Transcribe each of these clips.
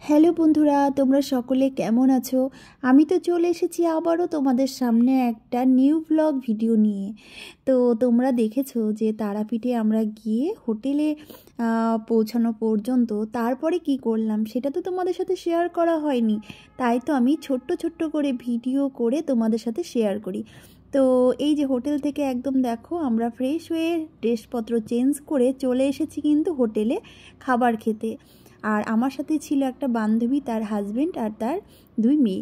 Hello বন্ধুরা, তোমরা সকলে কেমন আছো? আমি তো চলে এসেছি আবারও তোমাদের সামনে একটা নিউ ব্লগ ভিডিও নিয়ে। তো তোমরা দেখেছো যে তারাপীঠে আমরা গিয়ে হোটেলে পৌঁছানো পর্যন্ত তারপরে কি করলাম সেটা তো তোমাদের সাথে শেয়ার করা হয়নি। তাই তো আমি ছোট্ট ছোট্ট করে ভিডিও করে তোমাদের সাথে শেয়ার করি। তো এই যে হোটেল থেকে একদম দেখো আমরা ফ্রেশ হয়ে ড্রেসপত্র চেঞ্জ করে চলে এসেছি কিন্তু হোটেলে খাবার খেতে। আর আমার সাথে ছিল একটা বান্ধবী, তার হাজবেন্ড আর তার দুই মেয়ে।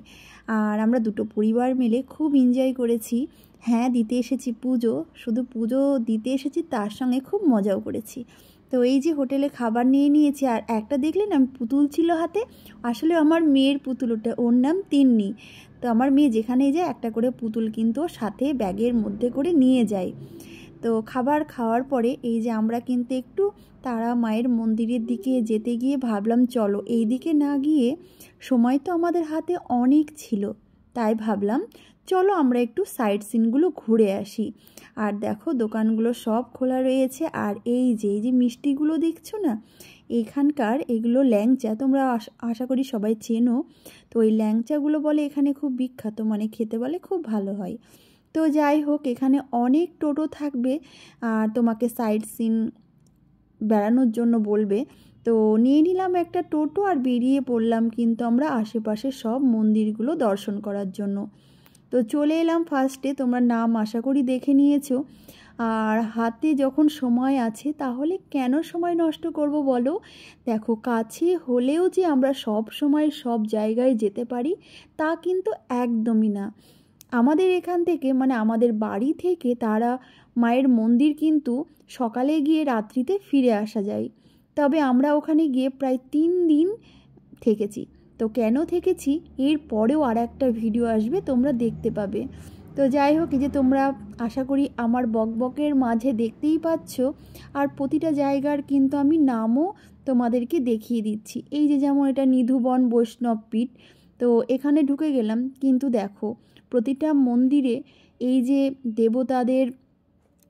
আর আমরা দুটো পরিবার মিলে খুব এনজয় করেছি। হ্যাঁ, দিতে এসেছি পুজো, শুধু পুজো দিতে এসেছি, তার সঙ্গে খুব মজাও করেছি। তো এই যে হোটেলে খাবার নিয়ে নিয়েছি। আর একটা দেখলেন আমি পুতুল ছিল হাতে, আসলে আমার মেয়ের পুতুল ওটা, ওর নাম তিন্নি। তো আমার মেয়ে যেখানেই যায় একটা করে পুতুল কিন্তু ওর সাথে ব্যাগের মধ্যে করে নিয়ে যায়। তো খাবার খাওয়ার পরে এই যে আমরা কিন্তু একটু তারা মায়ের মন্দিরের দিকে যেতে গিয়ে ভাবলাম চলো এই দিকে না গিয়ে, সময় তো আমাদের হাতে অনেক ছিল, তাই ভাবলাম চলো আমরা একটু সাইড সিনগুলো ঘুরে আসি। আর দেখো দোকানগুলো সব খোলা রয়েছে। আর এই যে মিষ্টিগুলো দেখছো না, এখানকার এগুলো ল্যাংচা, তোমরা আশা করি সবাই চেনো। তো ওই ল্যাংচাগুলো বলে এখানে খুব বিখ্যাত, মানে খেতে বলে খুব ভালো হয়। তো যাই হোক, এখানে অনেক টোটো থাকবে আর তোমাকে সাইড সিন বেড়ানোর জন্য বলবে। তো নিয়ে নিলাম একটা টোটো আর বেরিয়ে পড়লাম কিন্তু আমরা আশেপাশে সব মন্দিরগুলো দর্শন করার জন্য। তো চলে এলাম ফার্স্টে, তোমরা নাম আশা করি দেখে নিয়েছো। আর হাতে যখন সময় আছে তাহলে কেন সময় নষ্ট করব বলো? দেখো, কাছে হলেও যে আমরা সব সময় সব জায়গায় যেতে পারি তা কিন্তু একদমই না। আমাদের এখান থেকে, মানে আমাদের বাড়ি থেকে তারা মায়ের মন্দির কিন্তু সকালে গিয়ে রাত্রিতে ফিরে আসা যায়। তবে আমরা ওখানে গিয়ে প্রায় 3 দিন থেকেছি। তো কেন থেকেছি এর পরেও আর একটা ভিডিও আসবে, তোমরা দেখতে পাবে। তো যাই হোক, এই যে তোমরা আশা করি আমার বকবকের মাঝে দেখতেই পাচ্ছ। আর প্রতিটা জায়গার কিন্তু আমি নামও তোমাদেরকে দেখিয়ে দিচ্ছি। এই যে যেমন এটা নিধুবন বৈষ্ণবপীঠ। তো এখানে ঢুকে গেলাম কিন্তু দেখো প্রতিটা মন্দিরে এই যে দেবতাদের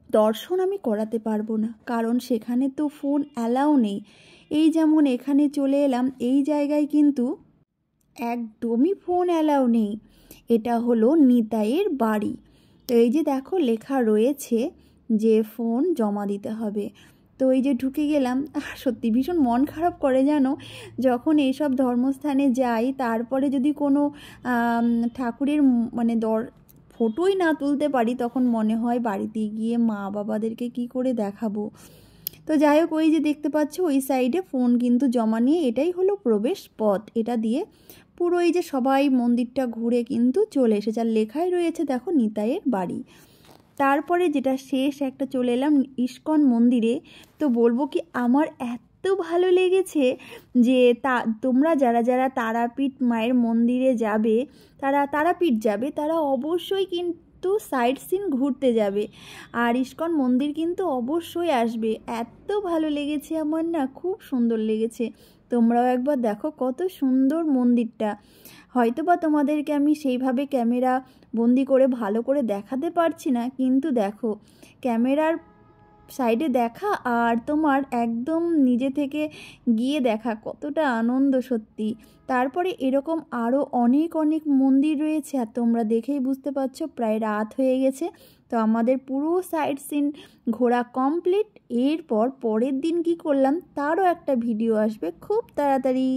দর্শন আমি করাতে পারবো না, কারণ সেখানে তো ফোন অ্যালাউ নেই। এই যেমন এখানে চলে এলাম, এই জায়গায় কিন্তু একদমই ফোন অ্যালাউ নেই। এটা হলো নিতাইয়ের বাড়ি। তো এই যে দেখো লেখা রয়েছে যে ফোন জমা দিতে হবে। তো এই যে ঢুকে গেলাম, সত্যি ভীষণ মন খারাপ করে জানো, যখন এইসব ধর্মস্থানে যাই তারপরে যদি কোনো ঠাকুরের মানে ফটোই না তুলতে পারি, তখন মনে হয় বাড়িতে গিয়ে মা বাবাদেরকে কি করে দেখাবো। তো যাই হোক, ওই যে দেখতে পাচ্ছ ওই সাইডে ফোন কিন্তু জমা নিয়ে, এটাই হলো প্রবেশ পথ। এটা দিয়ে পুরো এই যে সবাই মন্দিরটা ঘুরে কিন্তু চলে এসেছে। আর লেখাই রয়েছে দেখো নিতাইয়ের বাড়ি। তারপরে যেটা শেষ একটা চলে এলাম ইস্কন মন্দিরে। তো বলবো কি, আমার এত ভালো লেগেছে যে তোমরা যারা যারা তারাপীঠ মায়ের মন্দিরে যাবে, তারাপীঠ যাবে, তারা অবশ্যই কিন্তু সাইড সিন ঘুরতে যাবে। আর ইস্কন মন্দির কিন্তু অবশ্যই আসবে। এত ভালো লেগেছে আমার, না খুব সুন্দর লেগেছে। তোমরাও একবার দেখো কত সুন্দর মন্দিরটা। হয়তো বা তোমাদেরকে আমি সেইভাবে ক্যামেরা বন্দি করে ভালো করে দেখাতে পারছি না, কিন্তু দেখো ক্যামেরার সাইডে দেখা আর তোমার একদম নিজে থেকে গিয়ে দেখা কতটা আনন্দ সত্যি। তারপরে এরকম আরও অনেক অনেক মন্দির রয়েছে। আর তোমরা দেখেই বুঝতে পারছো প্রায় রাত হয়ে গেছে। তো আমাদের পুরো সাইড সিন ঘোরা কমপ্লিট। এরপর পরের দিন কি করলাম তারও একটা ভিডিও আসবে খুব তাড়াতাড়ি।